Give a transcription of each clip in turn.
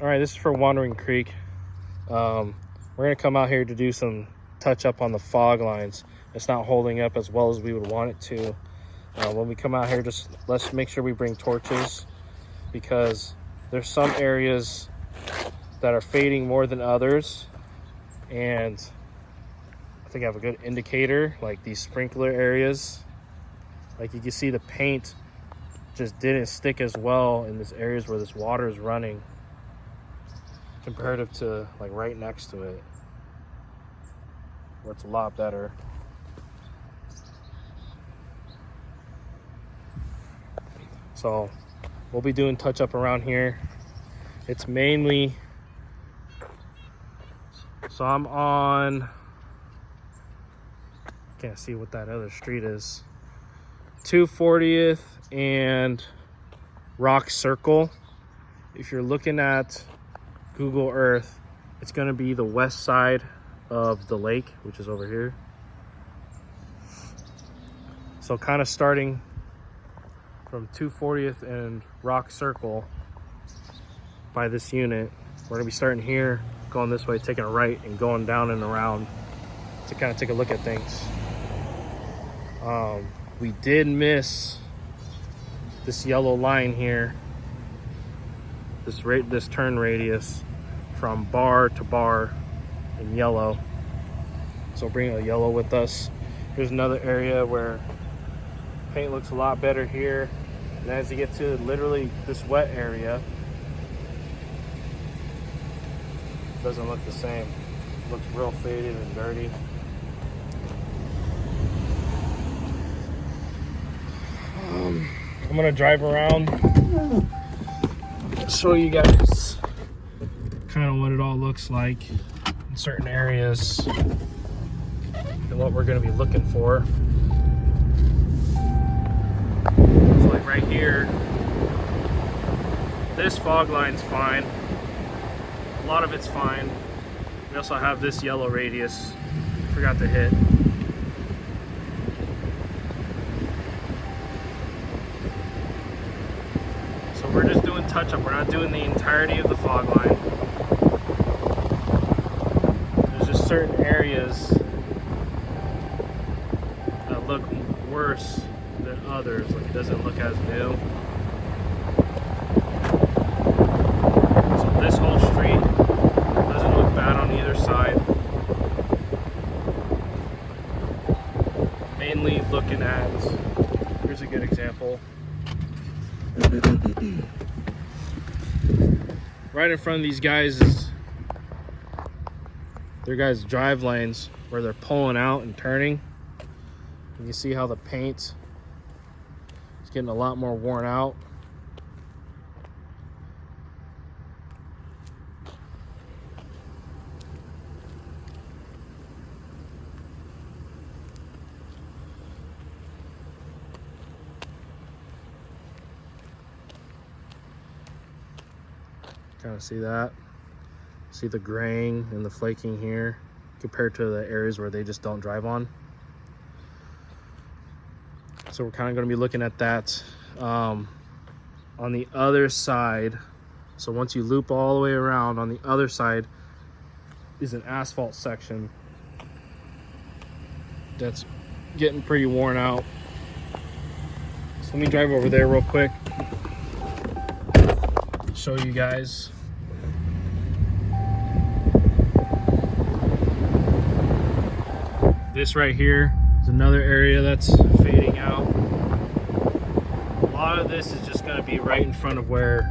All right, this is for Wandering Creek. We're gonna come out here to do some touch up on the fog lines. It's not holding up as well as we would want it to. When we come out here, just let's make sure we bring torches, because there's some areas that are fading more than others. And I think I have a good indicator, like these sprinkler areas. Like you can see the paint just didn't stick as well in these areas where this water is running comparative to like right next to it, where it's a lot better. So we'll be doing touch up around here. It's mainly, so I'm on, can't see what that other street is, 240th and Rock Circle. If you're looking at Google Earth, it's going to be the west side of the lake, which is over here. So kind of starting from 240th and Rock Circle by this unit, we're going to be starting here, going this way, taking a right and going down and around to kind of take a look at things. We did miss this yellow line here, this turn radius from bar to bar in yellow. So bring a yellow with us. Here's another area where paint looks a lot better here. And as you get to literally this wet area, it doesn't look the same. It looks real faded and dirty. I'm gonna drive around, show you guys kind of what it all looks like in certain areas and what we're gonna be looking for. So like right here, this fog line's fine. A lot of it's fine. We also have this yellow radius, forgot to hit. So we're just doing touch up. We're not doing the entirety of the fog line. There's just certain areas that look worse than others. Like it doesn't look as new. So this whole street doesn't look bad on either side. Mainly looking at, here's a good example. Right in front of these guys is their guys' drive lanes where they're pulling out and turning. You can see how the paint is getting a lot more worn out. Kind of see that. See the graying and the flaking here compared to the areas where they just don't drive on. So we're kind of going to be looking at that on the other side. So once you loop all the way around, on the other side is an asphalt section that's getting pretty worn out. So let me drive over there real quick, show you guys. This right here is another area that's fading out. A lot of this is just going to be right in front of where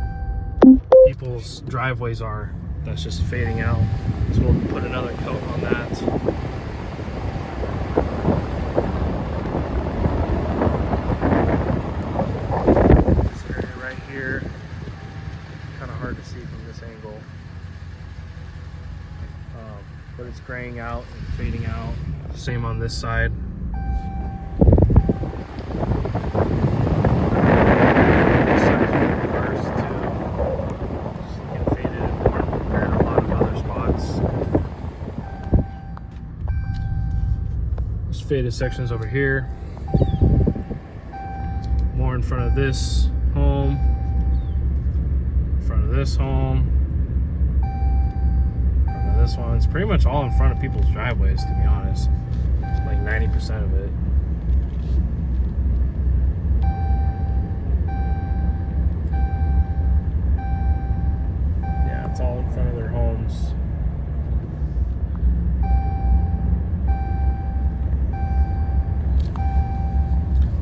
people's driveways are. That's just fading out. So we'll put another coat on that. This area right here, kind of hard to see from this angle. But it's graying out and fading out. Same on this side. This side's getting worse too. Just getting faded and worn compared to a lot of other spots. There's faded sections over here. More in front of this home. In front of this home. this one. It's pretty much all in front of people's driveways, to be honest. Like 90% of it. Yeah, it's all in front of their homes.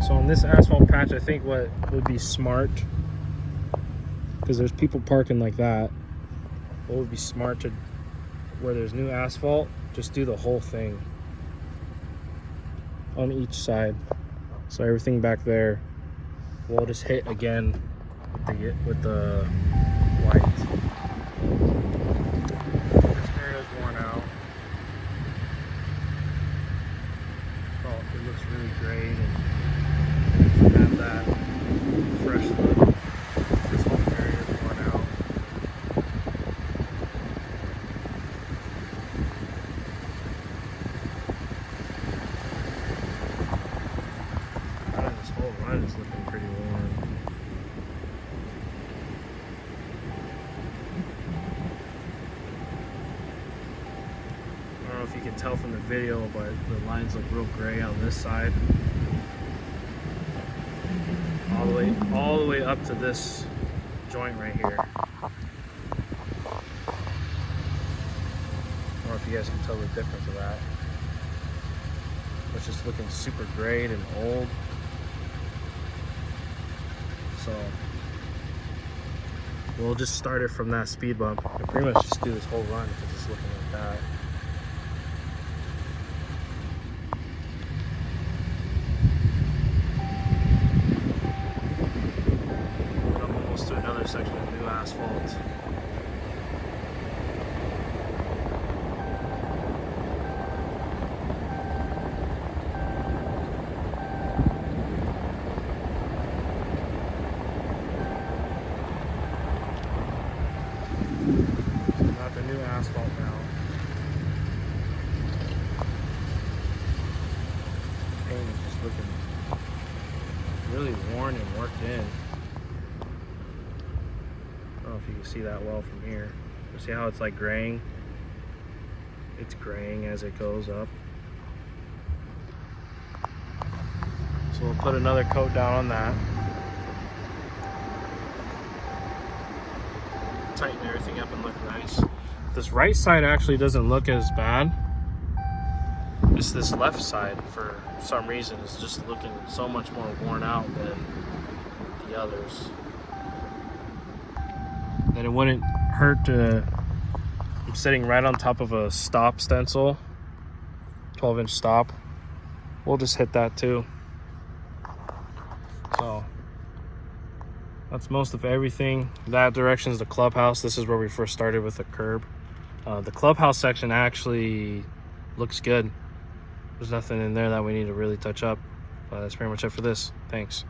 So on this asphalt patch, I think what would be smart, because there's people parking like that, what would be smart to, where there's new asphalt, just do the whole thing on each side. So everything back there, we'll just hit again with the white. This area's worn out. Oh, it looks really great and have that fresh look. This whole area is worn out. This whole run is looking pretty worn. I don't know if you can tell from the video, but the lines look real gray on this side. All the way up to this joint right here. I don't know if you guys can tell the difference of that. It's just looking super grayed and old. So we'll just start it from that speed bump and pretty much just do this whole run because it's looking like that. I'm almost to another section of new asphalt. Got the new asphalt now. Paint is just looking really worn and worked in. I don't know if you can see that well from here. You see how it's like graying? It's graying as it goes up. So we'll put another coat down on that. Tighten everything up and look nice. This right side actually doesn't look as bad. It's this left side, for some reason, is just looking so much more worn out than the others. Then it wouldn't hurt to, I'm sitting right on top of a stop stencil, 12-inch stop. We'll just hit that too. So that's most of everything. That direction is the clubhouse. This is where we first started with the curb. The clubhouse section actually looks good. There's nothing in there that we need to really touch up. That's pretty much it for this. Thanks.